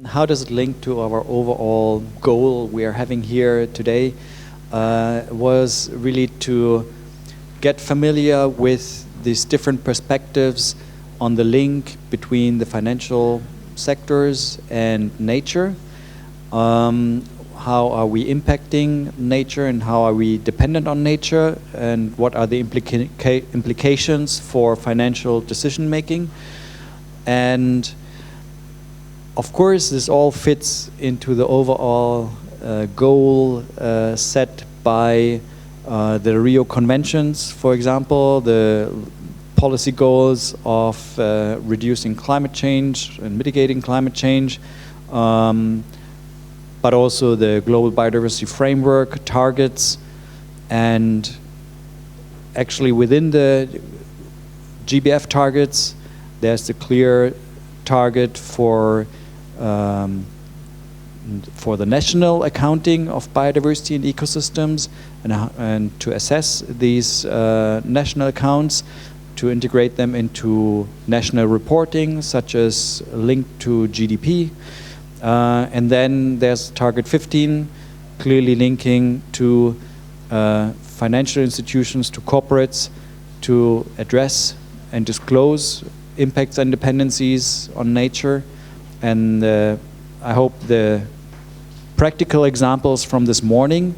How does it link to our overall goal we are having here today? Was really to get familiar with these different perspectives on the link between the financial sectors and nature. How are we impacting nature and how are we dependent on nature, and what are the implications for financial decision making? And of course, this all fits into the overall goal set by the Rio Conventions, for example, the policy goals of reducing climate change and mitigating climate change, but also the Global Biodiversity Framework targets. And actually within the GBF targets, there's the clear target for the national accounting of biodiversity and ecosystems, and to assess these national accounts, to integrate them into national reporting, such as linked to GDP. And then there's target 15, clearly linking to financial institutions, to corporates, to address and disclose impacts and dependencies on nature. And I hope the practical examples from this morning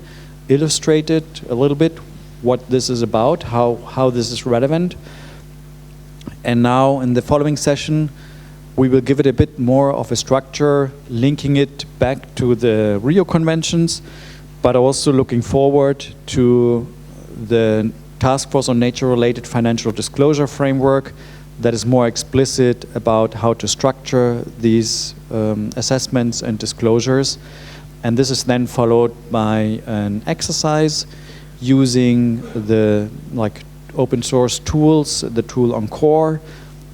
illustrated a little bit what this is about, how this is relevant. And now in the following session, we will give it a bit more of a structure, linking it back to the Rio Conventions, but also looking forward to the Task Force on Nature-Related Financial Disclosure Framework that is more explicit about how to structure these assessments and disclosures. And this is then followed by an exercise using the open source tools, the tool Encore,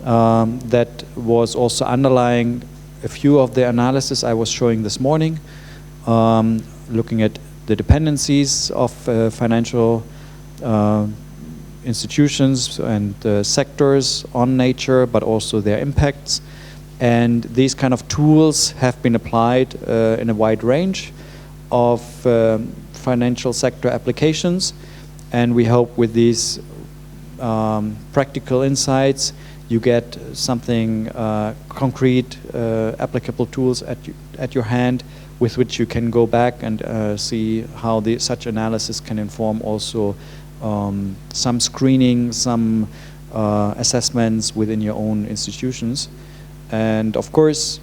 that was also underlying a few of the analysis I was showing this morning, looking at the dependencies of financial institutions and sectors on nature, but also their impacts. And these kind of tools have been applied in a wide range of financial sector applications. And we hope with these practical insights, you get something concrete, applicable tools at your hand with which you can go back and see how such analysis can inform also some screening, some assessments within your own institutions. And of course,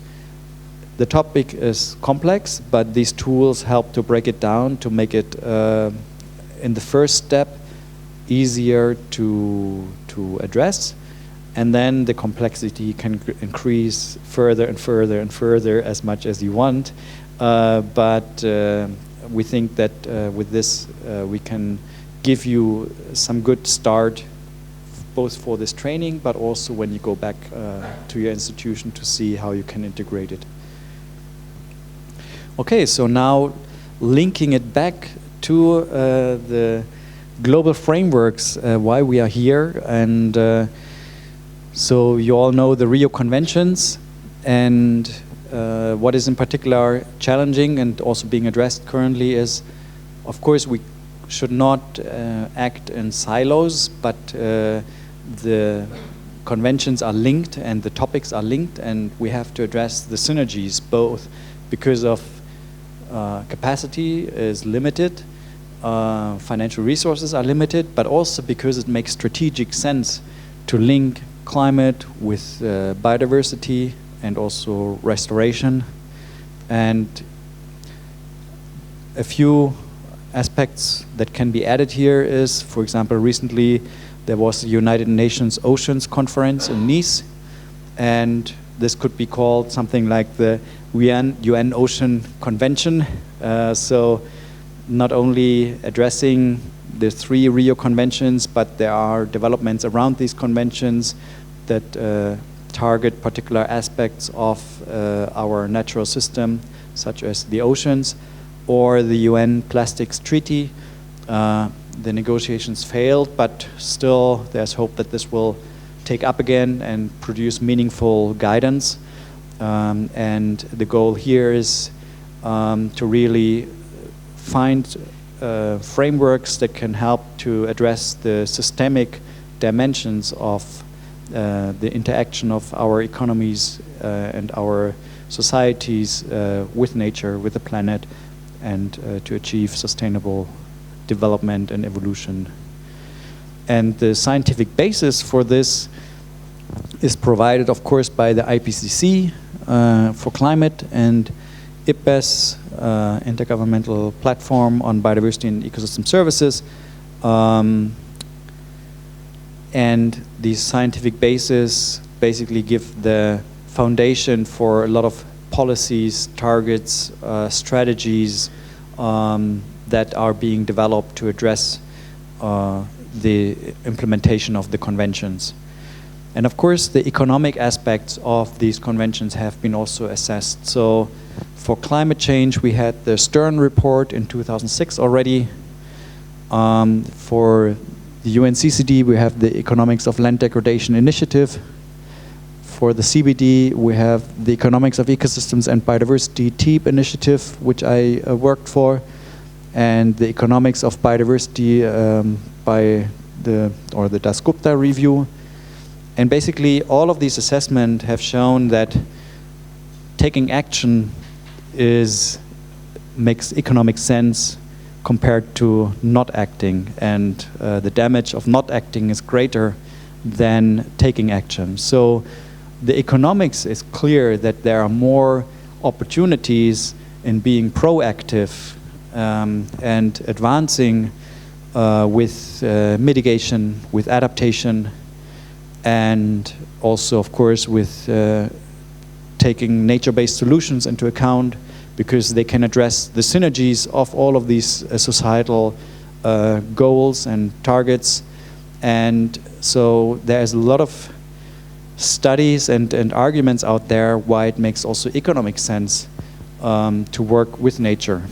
the topic is complex, but these tools help to break it down, to make it, in the first step, easier to address. And then the complexity can increase further and further and further as much as you want. But we think that with this, we can give you some good start, both for this training, but also when you go back to your institution to see how you can integrate it. Okay, so now linking it back to the global frameworks, why we are here. And so you all know the Rio Conventions, and what is in particular challenging and also being addressed currently is, of course, we should not act in silos, but the conventions are linked and the topics are linked, and we have to address the synergies, both because of capacity is limited, financial resources are limited, but also because it makes strategic sense to link climate with biodiversity and also restoration. And a few aspects that can be added here is, for example, recently there was the United Nations Oceans Conference in Nice, and this could be called something like the UN Ocean Convention. So not only addressing the 3 Rio Conventions, but there are developments around these conventions that target particular aspects of our natural system, such as the oceans, or the UN Plastics Treaty. The negotiations failed, but still there's hope that this will take up again and produce meaningful guidance. And the goal here is to really find frameworks that can help to address the systemic dimensions of the interaction of our economies and our societies with nature, with the planet, and to achieve sustainable development and evolution. And the scientific basis for this is provided, of course, by the IPCC for climate and IPBES, Intergovernmental Platform on Biodiversity and Ecosystem Services. And these scientific bases basically give the foundation for a lot of policies, targets, strategies that are being developed to address the implementation of the conventions. And of course, the economic aspects of these conventions have been also assessed. So for climate change, we had the Stern report in 2006 already. For the UNCCD, we have the Economics of Land Degradation Initiative. For the CBD, we have the Economics of Ecosystems and Biodiversity TEEB initiative, which I worked for, and the Economics of Biodiversity by the Dasgupta review. And basically, all of these assessments have shown that taking action makes economic sense compared to not acting, and the damage of not acting is greater than taking action. So the economics is clear that there are more opportunities in being proactive and advancing with mitigation, with adaptation, and also, of course, with taking nature-based solutions into account, because they can address the synergies of all of these societal goals and targets. And so there's a lot of studies and arguments out there why it makes also economic sense to work with nature.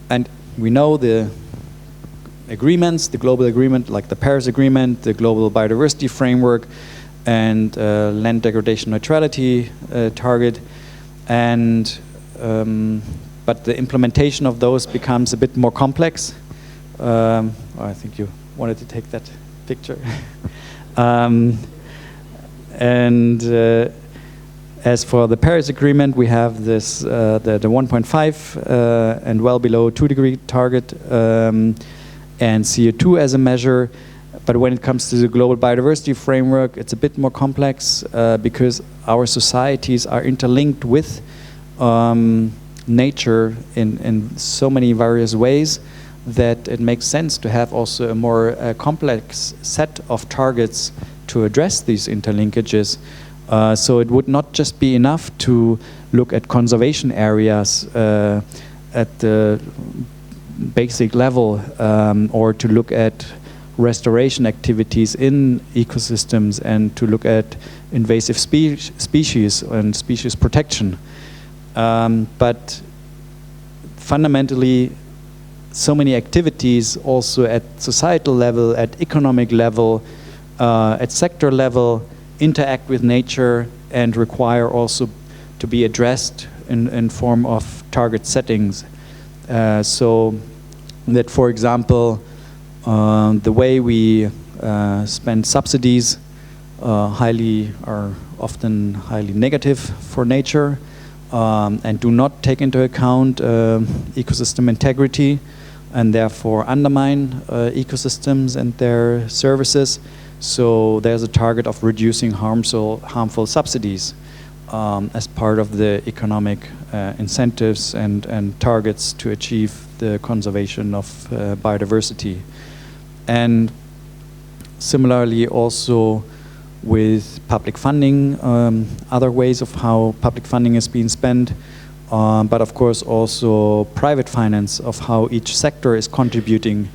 And we know the agreements, the global agreement, like the Paris Agreement, the Global Biodiversity Framework, and land degradation neutrality target, and but the implementation of those becomes a bit more complex. I think you wanted to take that picture. As for the Paris Agreement, we have this the 1.5 and well below 2-degree target, and CO2 as a measure. But when it comes to the Global Biodiversity Framework, it's a bit more complex because our societies are interlinked with nature in so many various ways that it makes sense to have also a more complex set of targets to address these interlinkages. So it would not just be enough to look at conservation areas at the basic level or to look at restoration activities in ecosystems and to look at invasive species and species protection. But fundamentally, so many activities also at societal level, at economic level, at sector level, interact with nature and require also to be addressed in form of target settings. So that, for example, the way we spend subsidies are often highly negative for nature and do not take into account ecosystem integrity and therefore undermine ecosystems and their services. So there's a target of reducing harmful subsidies as part of the economic incentives and targets to achieve the conservation of biodiversity. And similarly also with public funding, other ways of how public funding is being spent, but of course also private finance of how each sector is contributing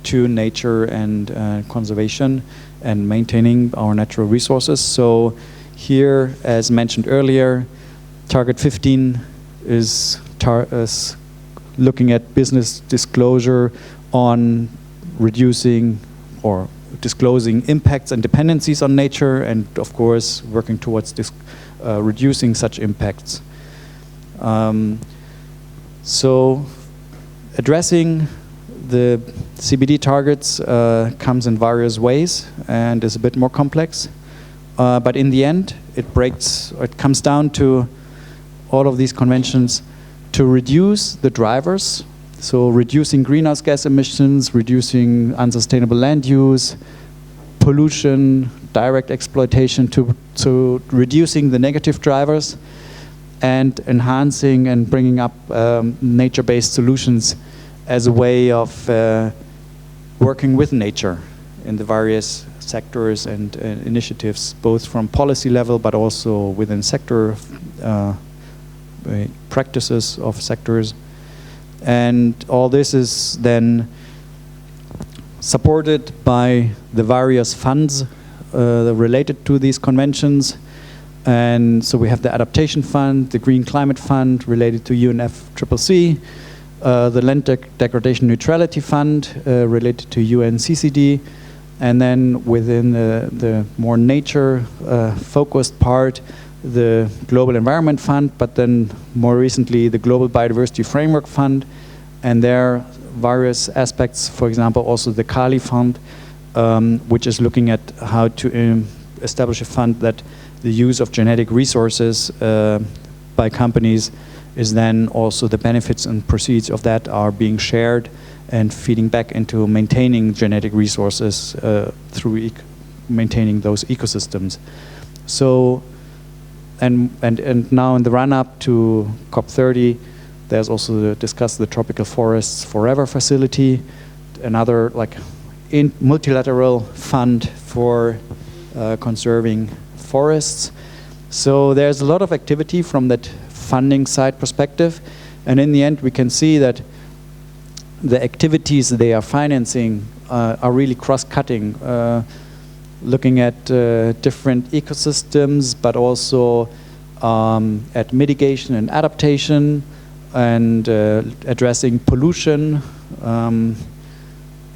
to nature and conservation and maintaining our natural resources. So here, as mentioned earlier, Target 15 is looking at business disclosure on reducing or disclosing impacts and dependencies on nature, and of course working towards reducing such impacts. So addressing the CBD targets comes in various ways and is a bit more complex. But in the end, it comes down to all of these conventions to reduce the drivers, so reducing greenhouse gas emissions, reducing unsustainable land use, pollution, direct exploitation, to reducing the negative drivers, and enhancing and bringing up nature-based solutions as a way of working with nature in the various sectors and initiatives, both from policy level but also within sector practices of sectors. And all this is then supported by the various funds related to these conventions. And so we have the Adaptation Fund, the Green Climate Fund related to UNFCCC, the Land Degradation Neutrality Fund related to UNCCD, and then within the more nature-focused part, the Global Environment Fund, but then more recently the Global Biodiversity Framework Fund, and there are various aspects, for example also the Kali Fund, which is looking at how to establish a fund that the use of genetic resources by companies is then also the benefits and proceeds of that are being shared and feeding back into maintaining genetic resources through maintaining those ecosystems. So, and now in the run-up to COP30, there's also discussed the Tropical Forests Forever facility, another like multilateral fund for conserving forests. So there's a lot of activity from that funding side perspective, and in the end we can see that the activities they are financing are really cross-cutting, looking at different ecosystems, but also at mitigation and adaptation, and addressing pollution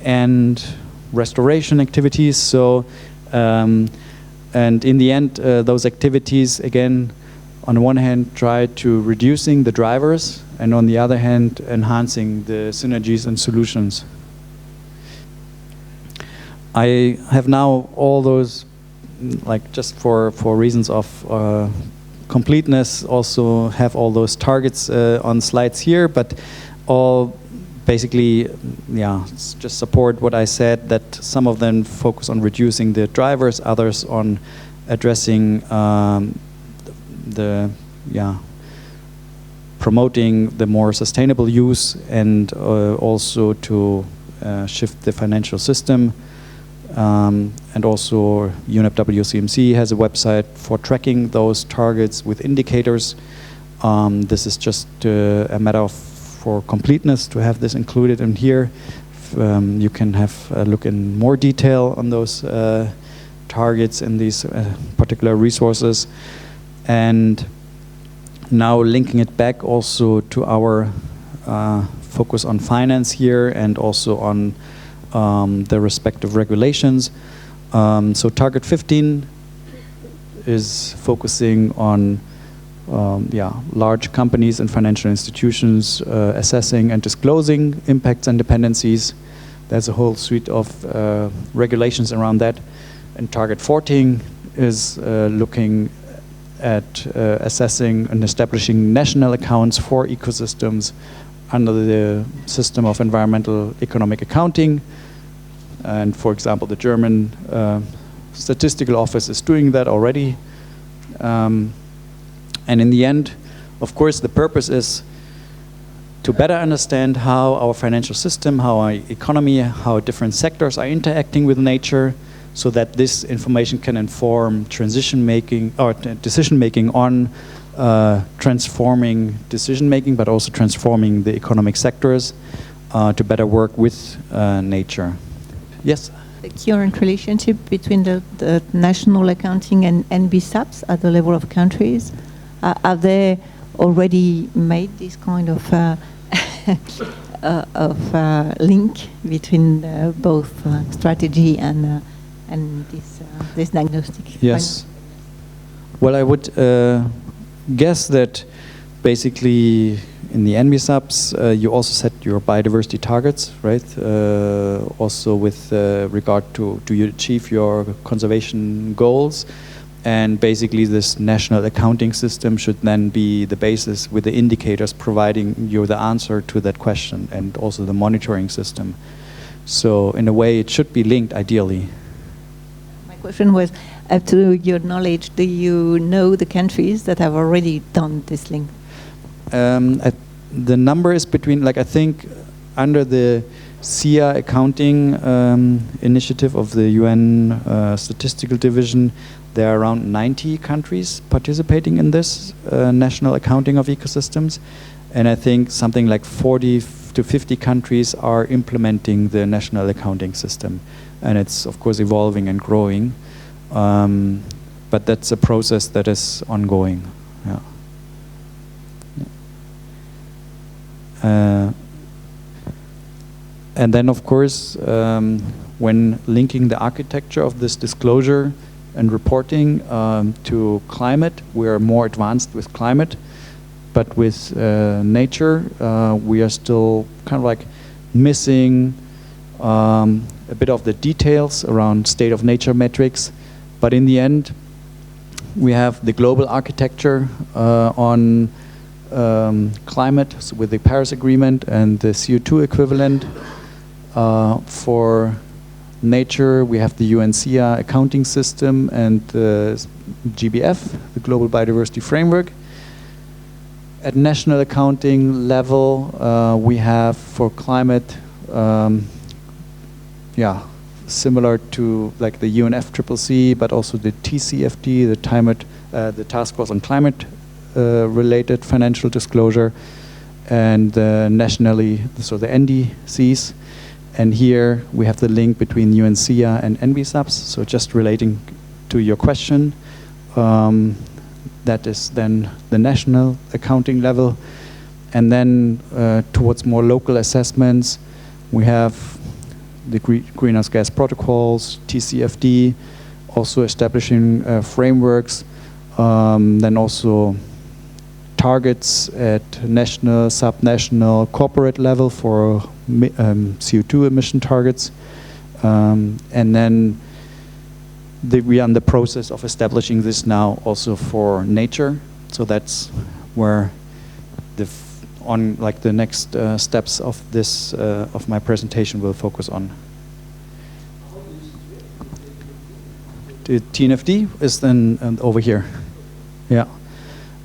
and restoration activities. So, and in the end, those activities, again, on the one hand, try to reducing the drivers, and on the other hand, enhancing the synergies and solutions. I have now all those, like just for reasons of completeness, also have all those targets on slides here, but all basically, yeah, just support what I said, that some of them focus on reducing the drivers, others on addressing promoting the more sustainable use, and also to shift the financial system. And also UNEP WCMC has a website for tracking those targets with indicators. This is just a matter of for completeness to have this included in here. You can have a look in more detail on those targets in these particular resources. And now linking it back also to our focus on finance here, and also on the respective regulations. So target 15 is focusing on large companies and financial institutions assessing and disclosing impacts and dependencies. There's a whole suite of regulations around that. And target 14 is looking at assessing and establishing national accounts for ecosystems under the system of environmental economic accounting. And for example, the German statistical office is doing that already. And in the end, of course, the purpose is to better understand how our financial system, how our economy, how different sectors are interacting with nature, so that this information can inform transition-making or decision-making on transforming decision-making, but also transforming the economic sectors to better work with nature. Yes? The current relationship between the national accounting and NBSAPs at the level of countries, have they already made this kind of link between both strategy and this diagnostic? Yes. Well, I would guess that basically in the NBSUBs, you also set your biodiversity targets, right? Also with regard to, do you achieve your conservation goals? And basically this national accounting system should then be the basis with the indicators providing you the answer to that question, and also the monitoring system. So in a way it should be linked ideally. My question was, up to your knowledge, do you know the countries that have already done this link? The number is between, like I think under the SIA accounting initiative of the UN Statistical Division, there are around 90 countries participating in this national accounting of ecosystems. And I think something like 40 to 50 countries are implementing the national accounting system. And it's of course evolving and growing. But that's a process that is ongoing. Yeah. And then of course, when linking the architecture of this disclosure and reporting to climate, we are more advanced with climate, but with nature, we are still kind of like missing a bit of the details around state of nature metrics. But in the end, we have the global architecture on climate, so with the Paris Agreement and the CO2 equivalent. For nature, we have the UNCIA accounting system and the GBF, the Global Biodiversity Framework. At national accounting level, we have for climate, similar to like the UNFCCC, but also the TCFD, the Task Force on Climate related financial disclosure, and nationally, so the NDCs. And here we have the link between UNCIA and NBSUBs. So just relating to your question, that is then the national accounting level. And then towards more local assessments, we have the greenhouse gas protocols, TCFD, also establishing frameworks, then also targets at national, subnational, corporate level for CO2 emission targets. And then we are in the process of establishing this now also for nature. So that's where the next steps of this of my presentation will focus on. The TNFD is then over here. Yeah.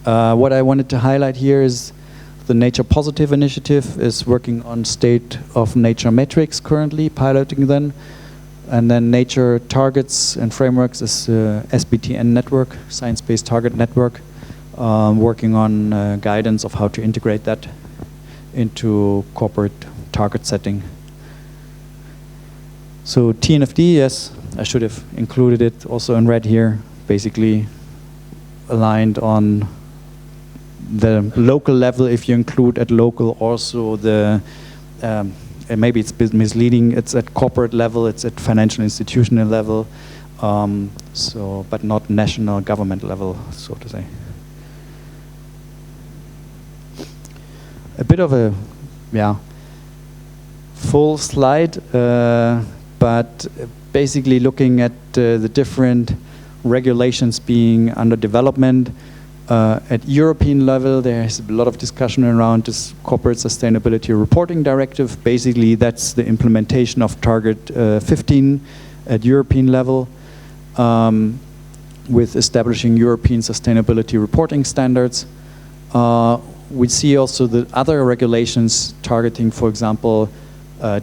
What I wanted to highlight here is the Nature Positive initiative is working on state of nature metrics currently, piloting them. And then nature targets and frameworks is SBTN network, Science-Based Target Network, working on guidance of how to integrate that into corporate target setting. So TNFD, yes, I should have included it also in red here, basically aligned on the local level. If you include at local also the, and maybe it's a bit misleading, it's at corporate level, it's at financial institutional level, but not national government level, so to say. A bit of a, full slide, but basically looking at the different regulations being under development. At European level, there is a lot of discussion around this Corporate Sustainability Reporting Directive. Basically, that's the implementation of Target 15 at European level, with establishing European sustainability reporting standards. We see also the other regulations targeting, for example,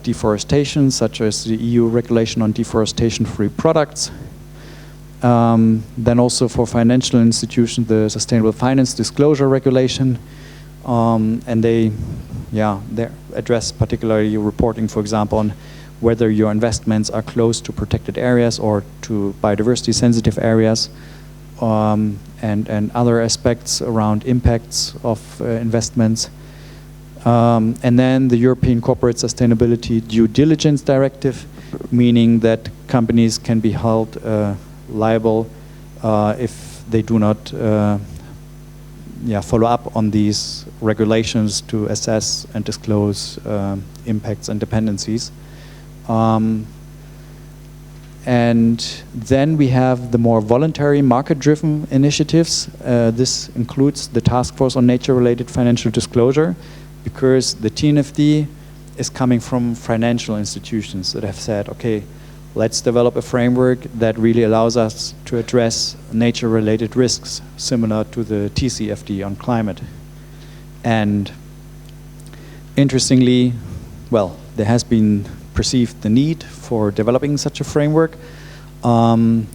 deforestation, such as the EU regulation on deforestation-free products. Then also for financial institutions, the Sustainable Finance Disclosure Regulation, and they address particularly reporting, for example, on whether your investments are close to protected areas or to biodiversity sensitive areas, and other aspects around impacts of investments. And then the European Corporate Sustainability Due Diligence Directive, meaning that companies can be held liable if they do not follow up on these regulations to assess and disclose impacts and dependencies. And then we have the more voluntary market-driven initiatives. This includes the Task Force on Nature-Related Financial Disclosure, because the TNFD is coming from financial institutions that have said, okay, let's develop a framework that really allows us to address nature-related risks, similar to the TCFD on climate. And interestingly, well, there has been perceived the need for developing such a framework. And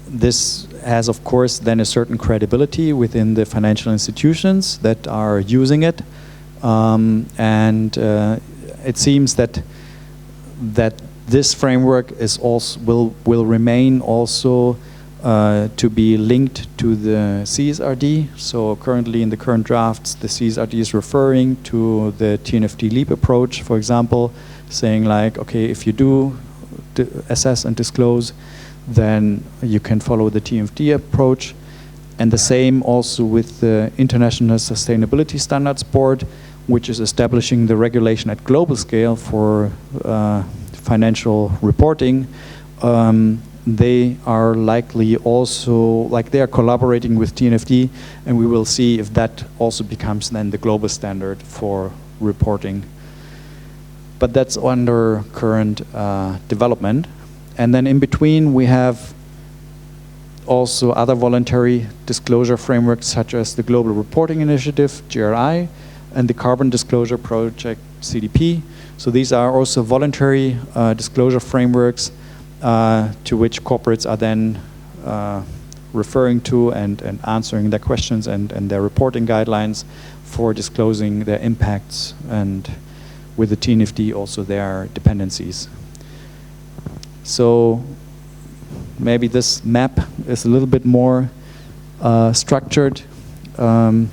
this has, of course, then a certain credibility within the financial institutions that are using it. It seems that this framework is also will remain also to be linked to the CSRD. So currently in the current drafts, the CSRD is referring to the TNFD LEAP approach, for example, saying like, okay, if you do assess and disclose, then you can follow the TNFD approach. And the same also with the International Sustainability Standards Board, which is establishing the regulation at global scale for financial reporting. They are likely also, they are collaborating with TNFD, and we will see if that also becomes then the global standard for reporting. But that's under current development. And then in between we have also other voluntary disclosure frameworks, such as the Global Reporting Initiative, GRI, and the Carbon Disclosure Project, CDP. So these are also voluntary disclosure frameworks to which corporates are then referring to and answering their questions and their reporting guidelines for disclosing their impacts, and with the TNFD also their dependencies. So maybe this map is a little bit more structured. So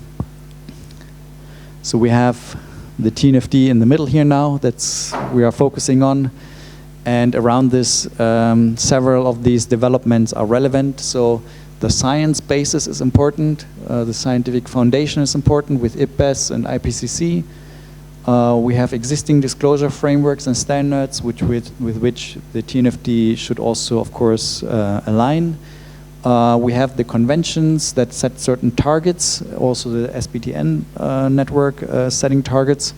we have the TNFD in the middle here now, that's we are focusing on. And around this, several of these developments are relevant. So the science basis is important. The scientific foundation is important with IPBES and IPCC. We have existing disclosure frameworks and standards with which the TNFD should also, of course, align. We have the conventions that set certain targets, also the SBTN network setting targets.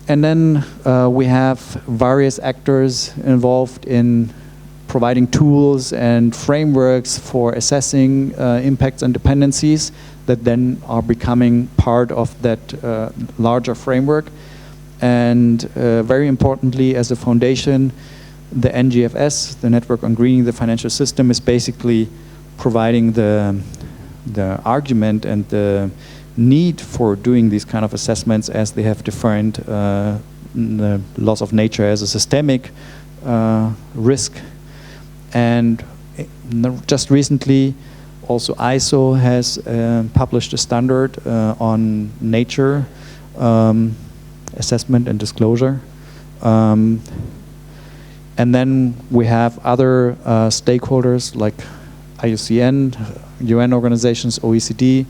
And then we have various actors involved in providing tools and frameworks for assessing impacts and dependencies that then are becoming part of that larger framework. And very importantly, as a foundation, the NGFS, the Network on Greening the Financial System, is basically providing the argument and the need for doing these kind of assessments, as they have defined the loss of nature as a systemic risk. And just recently, also ISO has published a standard on nature assessment and disclosure. And then we have other stakeholders like IUCN, UN organizations, OECD,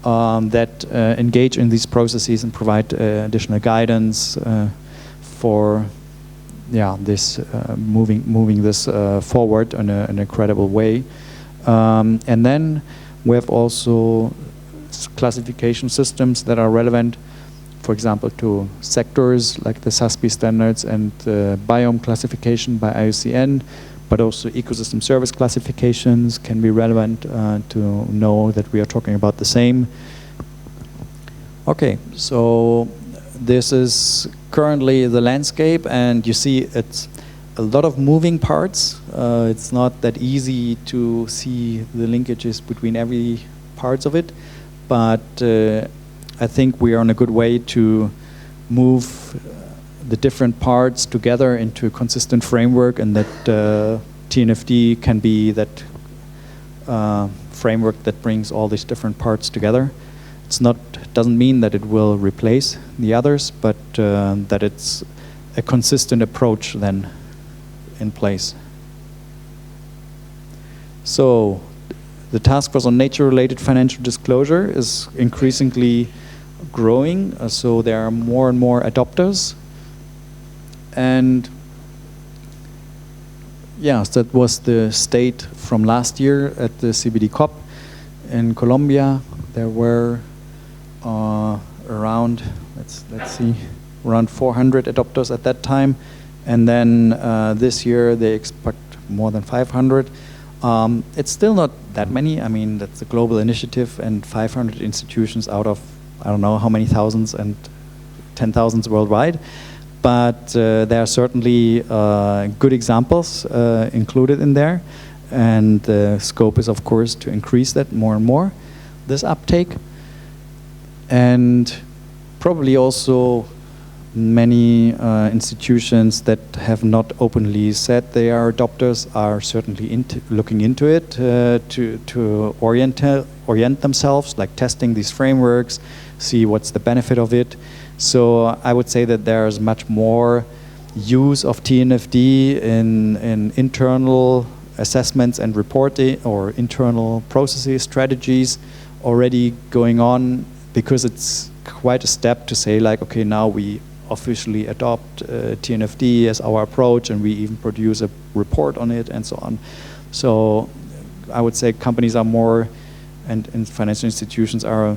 that engage in these processes and provide additional guidance for this moving this forward in a credible way. And then we have also classification systems that are relevant, for example, to sectors like the SASB standards and the biome classification by IUCN, but also ecosystem service classifications can be relevant to know that we are talking about the same. Okay, so this is currently the landscape, and you see it's a lot of moving parts. It's not that easy to see the linkages between every parts of it, but I think we are on a good way to move the different parts together into a consistent framework, and that TNFD can be that framework that brings all these different parts together. It's not doesn't mean that it will replace the others, but that it's a consistent approach then in place. So the task force on nature-related financial disclosure is increasingly growing, so there are more and more adopters. And yes, that was the state from last year at the CBD COP in Colombia. There were around, let's see, around 400 adopters at that time, and then this year they expect more than 500. It's still not that many. I mean, that's a global initiative, and 500 institutions out of I don't know how many thousands and 10,000s worldwide. But there are certainly good examples included in there, and the scope is, of course, to increase that more and more, this uptake. And probably also many institutions that have not openly said they are adopters are certainly looking into it to orient themselves, like testing these frameworks, see what's the benefit of it. So I would say that there's much more use of TNFD in internal assessments and reporting, or internal processes, strategies already going on, because it's quite a step to say, like, okay, now we officially adopt TNFD as our approach, and we even produce a report on it and so on. So I would say companies are more, and financial institutions are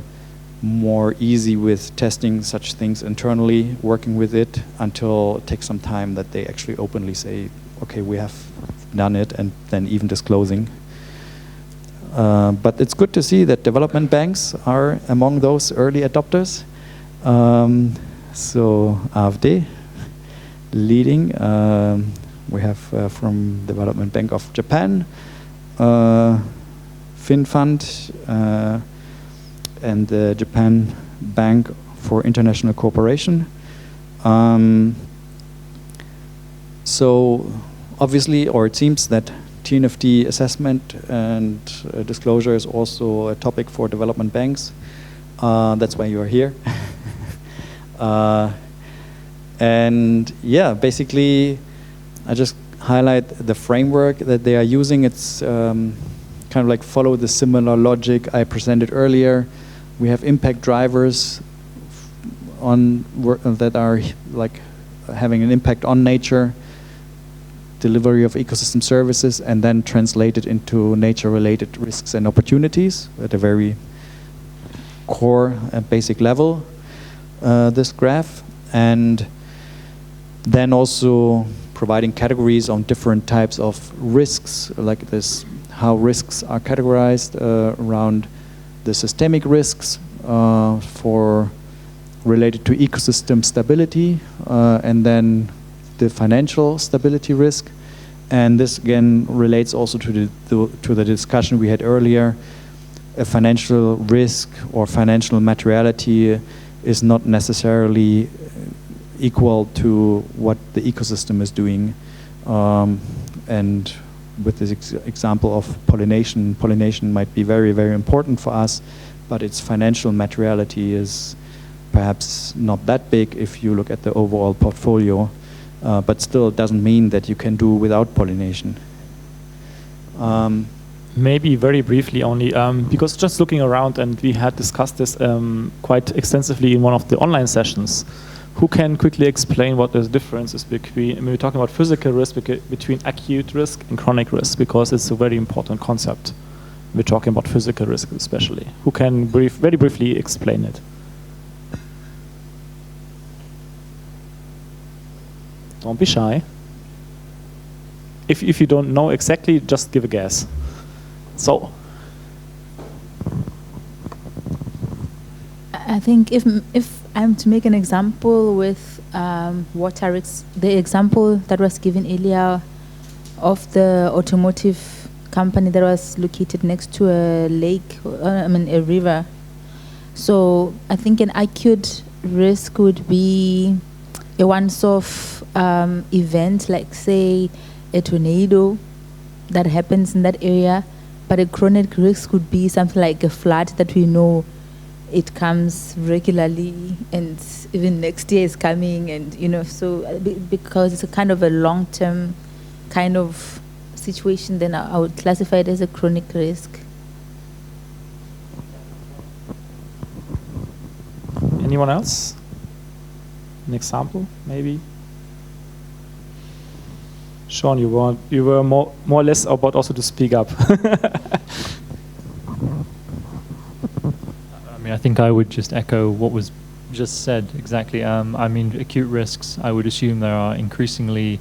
more easy with testing such things internally, working with it, until it takes some time that they actually openly say, okay, we have done it, and then even disclosing. But it's good to see that development banks are among those early adopters. So AFD leading. We have from Development Bank of Japan, FinFund, and the Japan Bank for International Cooperation. So obviously, or it seems that TNFD assessment and disclosure is also a topic for development banks. That's why you are here. And yeah, basically, I just highlight the framework that they are using. It's kind of like follow the similar logic I presented earlier. We have impact drivers on that are like having an impact on nature, delivery of ecosystem services, and then translated into nature-related risks and opportunities at a very core and basic level, this graph. And then also providing categories on different types of risks, like this, how risks are categorized around the systemic risks for related to ecosystem stability, and then the financial stability risk. And this again relates also to the discussion we had earlier. A financial risk or financial materiality is not necessarily equal to what the ecosystem is doing. And with this example of pollination might be very, very important for us, but its financial materiality is perhaps not that big if you look at the overall portfolio, but still it doesn't mean that you can do without pollination. Maybe very briefly only, because just looking around, and we had discussed this quite extensively in one of the online sessions. Who can quickly explain what the difference is between, I mean, we're talking about physical risk between acute risk and chronic risk, because it's a very important concept. We're talking about physical risk especially. Who can very briefly explain it? Don't be shy. If you don't know exactly, just give a guess. So, I think if I'm to make an example with water risks, the example that was given earlier of the automotive company that was located next to a lake, a river. So I think an acute risk would be a once-off event, like say a tornado that happens in that area. But a chronic risk would be something like a flood that we know it comes regularly, and even next year is coming, and so because it's a kind of a long-term kind of situation, then I would classify it as a chronic risk. Anyone else? An example, maybe? Sean, you were more or less about also to speak up. I think I would just echo what was just said exactly. I mean, acute risks, I would assume there are increasingly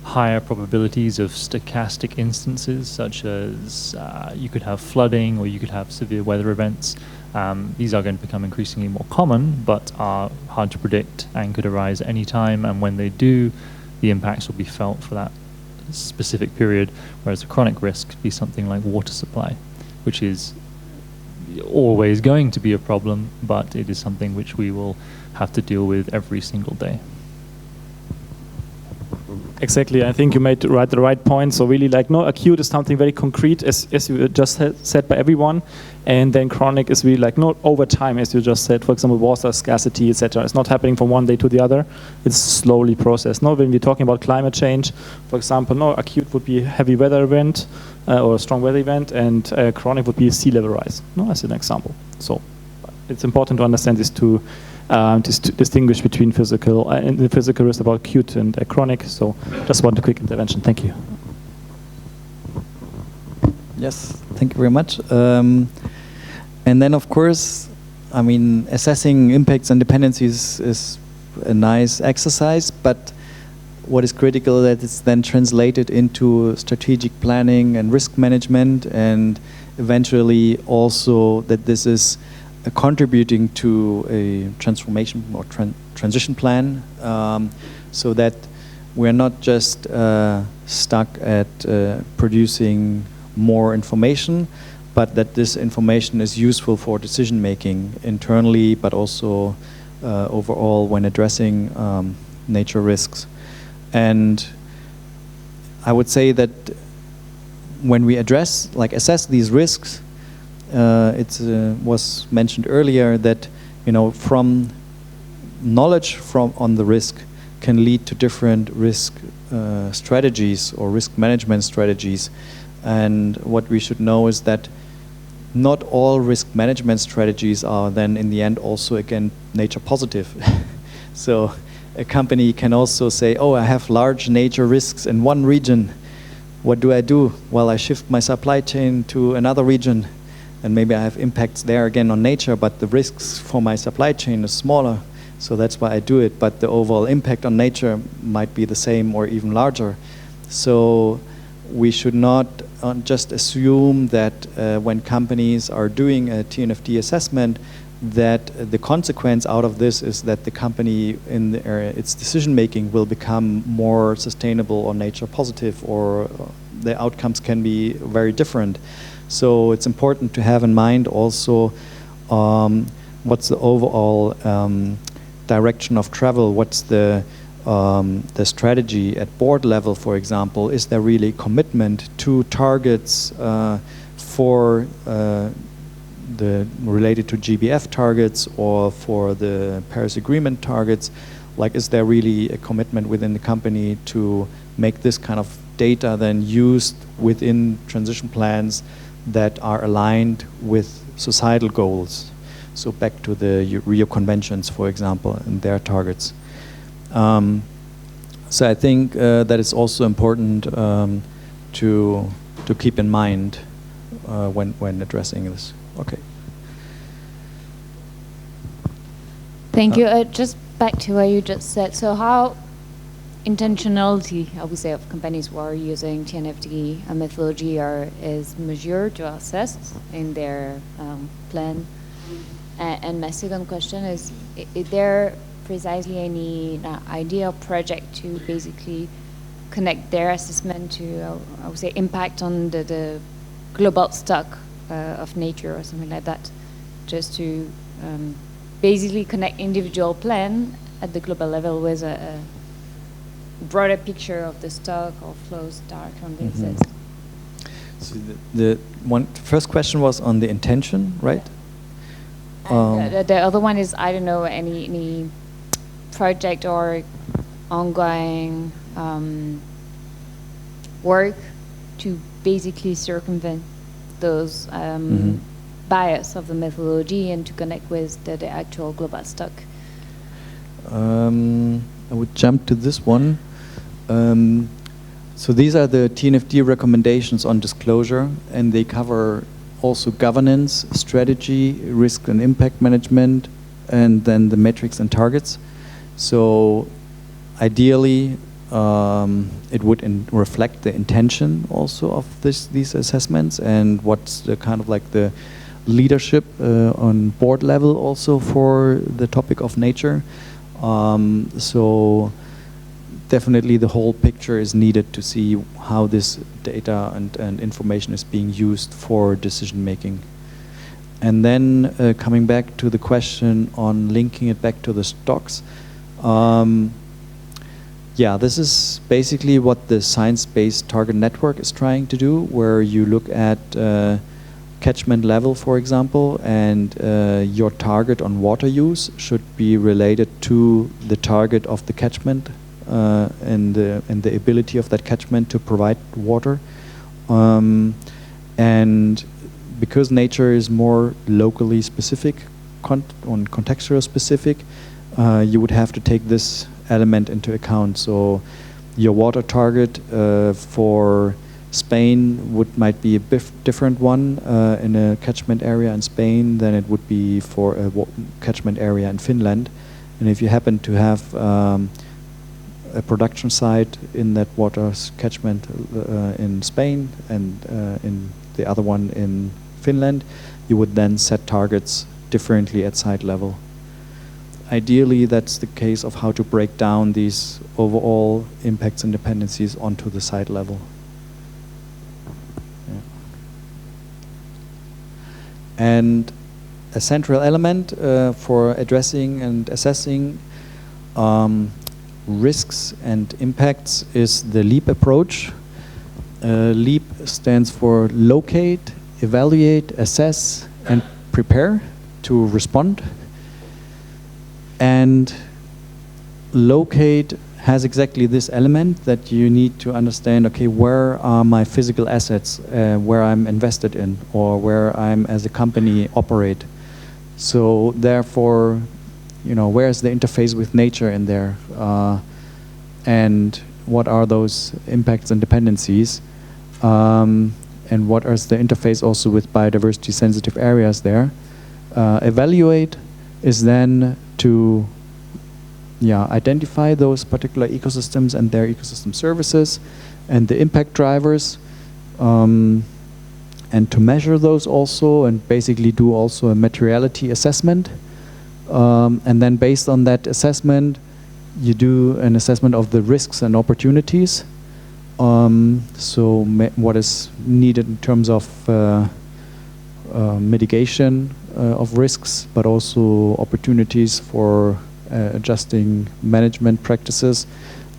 higher probabilities of stochastic instances, such as you could have flooding or you could have severe weather events. These are going to become increasingly more common, but are hard to predict and could arise at any time. And when they do, the impacts will be felt for that specific period, whereas the chronic risk be something like water supply, which is always going to be a problem, but it is something which we will have to deal with every single day. Exactly, I think you made the right point. So really, acute is something very concrete, as you just said by everyone, and then chronic is really over time, as you just said. For example, water scarcity, etc. It's not happening from one day to the other. It's slowly processed. When we're talking about climate change, for example, acute would be a heavy weather event or a strong weather event, and chronic would be a sea level rise. As an example. So it's important to understand these two. To distinguish between physical and the physical risk about acute and chronic. So just want a quick intervention. Thank you. Yes, thank you very much. And then, of course, I mean, assessing impacts and dependencies is a nice exercise, but what is critical that it's then translated into strategic planning and risk management, and eventually also that this is contributing to a transformation or transition plan, so that we're not just stuck at producing more information, but that this information is useful for decision making internally, but also overall when addressing nature risks. And I would say that when we assess these risks, it was mentioned earlier that from knowledge on the risk can lead to different risk strategies or risk management strategies. And what we should know is that not all risk management strategies are then in the end also again nature positive. So a company can also say, oh, I have large nature risks in one region. What do? Well, I shift my supply chain to another region, and maybe I have impacts there again on nature, but the risks for my supply chain is smaller, so that's why I do it. But the overall impact on nature might be the same or even larger. So we should not just assume that when companies are doing a TNFD assessment, that the consequence out of this is that the company in its decision making will become more sustainable or nature positive, or the outcomes can be very different. So it's important to have in mind also what's the overall direction of travel, what's the strategy at board level, for example. Is there really commitment to targets for related to GBF targets or for the Paris Agreement targets? Is there really a commitment within the company to make this kind of data then used within transition plans that are aligned with societal goals? So back to the Rio Conventions, for example, and their targets. So I think that is also important to keep in mind when addressing this. Okay. Thank you. Just back to what you just said. So how intentionality, I would say, of companies who are using TNFD methodology is measured to assess in their plan? And my second question is there precisely any idea or project to basically connect their assessment to, I would say, impact on the global stock of nature or something like that, just to basically connect individual plan at the global level with a broader picture of the stock or flows that currently exist? So the first question was on the intention, right? And the other one is, I don't know, any project or ongoing work to basically circumvent those bias of the methodology and to connect with the actual global stock. I would jump to this one. So these are the TNFD recommendations on disclosure, and they cover also governance, strategy, risk and impact management, and then the metrics and targets. So ideally, it would reflect the intention also of these assessments and what's the kind of like the leadership on board level also for the topic of nature. So definitely the whole picture is needed to see how this data and information is being used for decision making. And then coming back to the question on linking it back to the stocks, yeah, this is basically what the science-based target network is trying to do, where you look at catchment level, for example, and your target on water use should be related to the target of the catchment and the ability of that catchment to provide water. And because nature is more locally specific, contextual specific, you would have to take this element into account. So your water target for Spain might be a different one in a catchment area in Spain than it would be for a catchment area in Finland. And if you happen to have a production site in that water catchment in Spain and in the other one in Finland, you would then set targets differently at site level. Ideally, that's the case of how to break down these overall impacts and dependencies onto the site level. Yeah. And a central element for addressing and assessing risks and impacts is the LEAP approach. LEAP stands for locate, evaluate, assess, and prepare to respond. And locate has exactly this element that you need to understand, okay, where are my physical assets, where I'm invested in, or where I'm as a company operate. So therefore, you know, where's the interface with nature in there? And what are those impacts and dependencies? And what is the interface also with biodiversity sensitive areas there? Evaluate is then to identify those particular ecosystems and their ecosystem services and the impact drivers, and to measure those also and basically do also a materiality assessment. And then based on that assessment, you do an assessment of the risks and opportunities. So what is needed in terms of mitigation of risks, but also opportunities for adjusting management practices,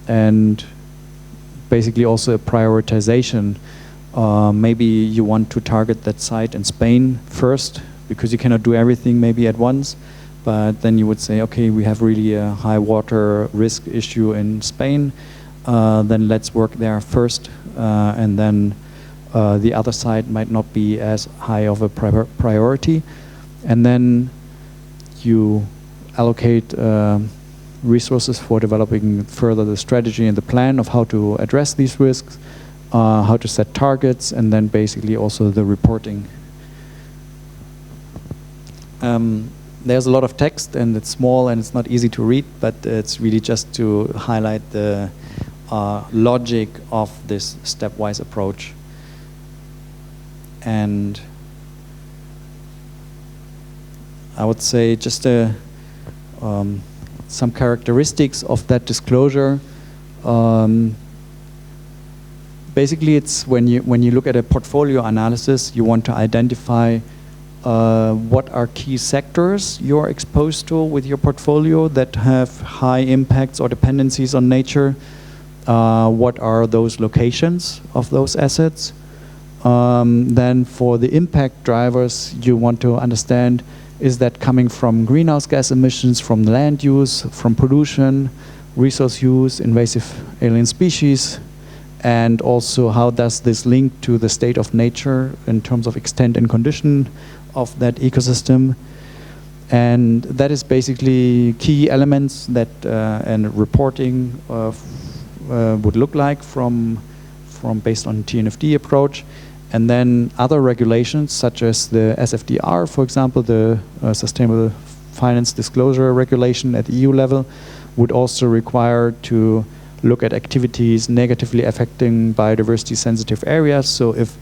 and basically also a prioritization. Maybe you want to target that site in Spain first, because you cannot do everything maybe at once, but then you would say, okay, we have really a high water risk issue in Spain, then let's work there first, and then the other side might not be as high of a priority. And then you allocate resources for developing further the strategy and the plan of how to address these risks, how to set targets, and then basically also the reporting. There's a lot of text and it's small and it's not easy to read, but it's really just to highlight the logic of this stepwise approach. And I would say just some characteristics of that disclosure. Basically, it's when you look at a portfolio analysis, you want to identify what are key sectors you are exposed to with your portfolio that have high impacts or dependencies on nature. What are those locations of those assets? Then for the impact drivers, you want to understand Is that coming from greenhouse gas emissions, from land use, from pollution, resource use, invasive alien species? And also, how does this link to the state of nature in terms of extent and condition of that ecosystem? And that is basically key elements that and reporting would look like from based on TNFD approach. And then other regulations such as the SFDR, for example, the Sustainable Finance Disclosure Regulation at EU level, would also require to look at activities negatively affecting biodiversity sensitive areas. So if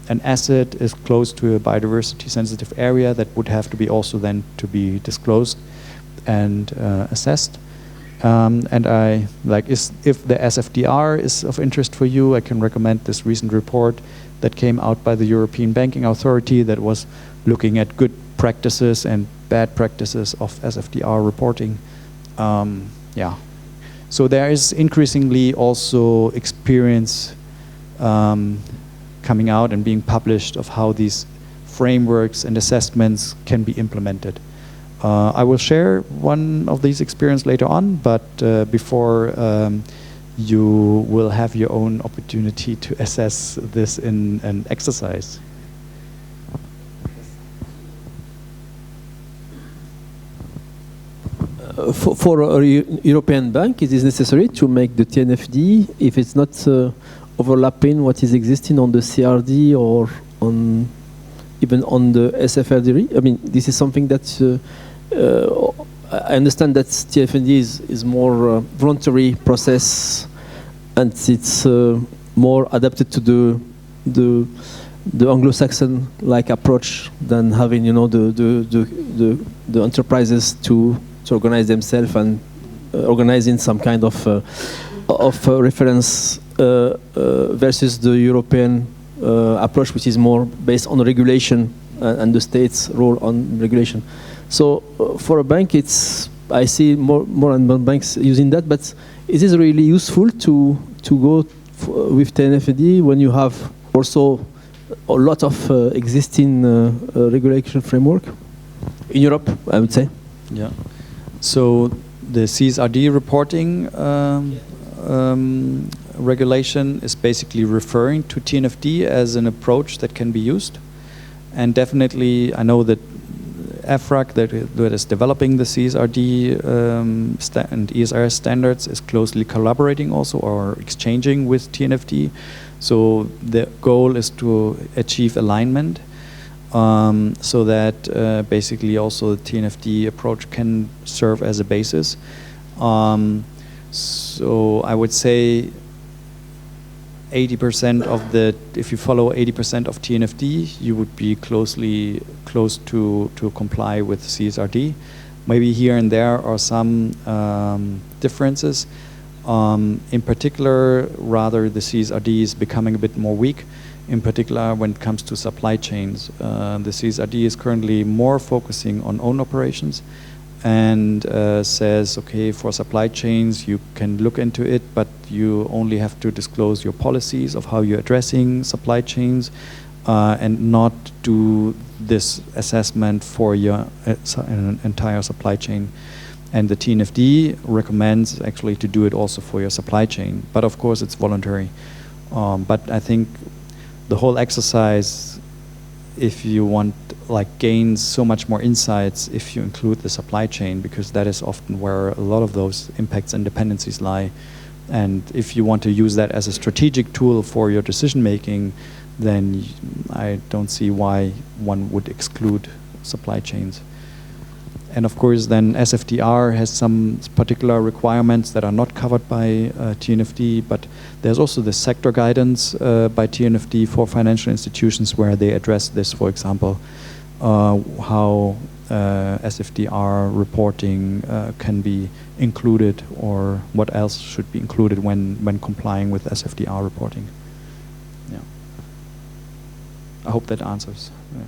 an asset is close to a biodiversity sensitive area, that would have to be also then to be disclosed and assessed. And I if the SFDR is of interest for you, I can recommend this recent report that came out by the European Banking Authority that was looking at good practices and bad practices of SFDR reporting. Yeah. So there is increasingly also experience coming out and being published of how these frameworks and assessments can be implemented. I will share one of these experiences later on, but before you will have your own opportunity to assess this in an exercise. For a European bank, it is necessary to make the TNFD if it's not overlapping what is existing on the CRD or on even on the SFRD. I mean, this is something that I understand that TNFD is more voluntary process, and it's more adapted to the Anglo-Saxon like approach than having the enterprises to organize themselves and organizing some kind of reference versus the European approach, which is more based on regulation and the state's role on regulation. So for a bank, I see more and more banks using that, but is it really useful to go with TNFD when you have also a lot of existing regulation framework in Europe, I would say? Yeah. So the CSRD reporting regulation is basically referring to TNFD as an approach that can be used. And definitely, I know that EFRAG, that is developing the CSRD and ESRS standards, is closely collaborating also or exchanging with TNFD. So the goal is to achieve alignment so that basically also the TNFD approach can serve as a basis. So I would say 80% of if you follow 80% of TNFD, you would be close to comply with CSRD. Maybe here and there are some differences. In particular, rather the CSRD is becoming a bit more weak, in particular when it comes to supply chains. The CSRD is currently more focusing on own operations and says, okay, for supply chains, you can look into it, but you only have to disclose your policies of how you're addressing supply chains and not do this assessment for your entire supply chain. And the TNFD recommends actually to do it also for your supply chain. But of course, it's voluntary. But I think the whole exercise, if you want, gains so much more insights if you include the supply chain, because that is often where a lot of those impacts and dependencies lie. And if you want to use that as a strategic tool for your decision making, then I don't see why one would exclude supply chains. And of course, then SFDR has some particular requirements that are not covered by TNFD, but there's also the sector guidance by TNFD for financial institutions where they address this, for example, how SFDR reporting can be included, or what else should be included when complying with SFDR reporting. Yeah. I hope that answers. Yeah.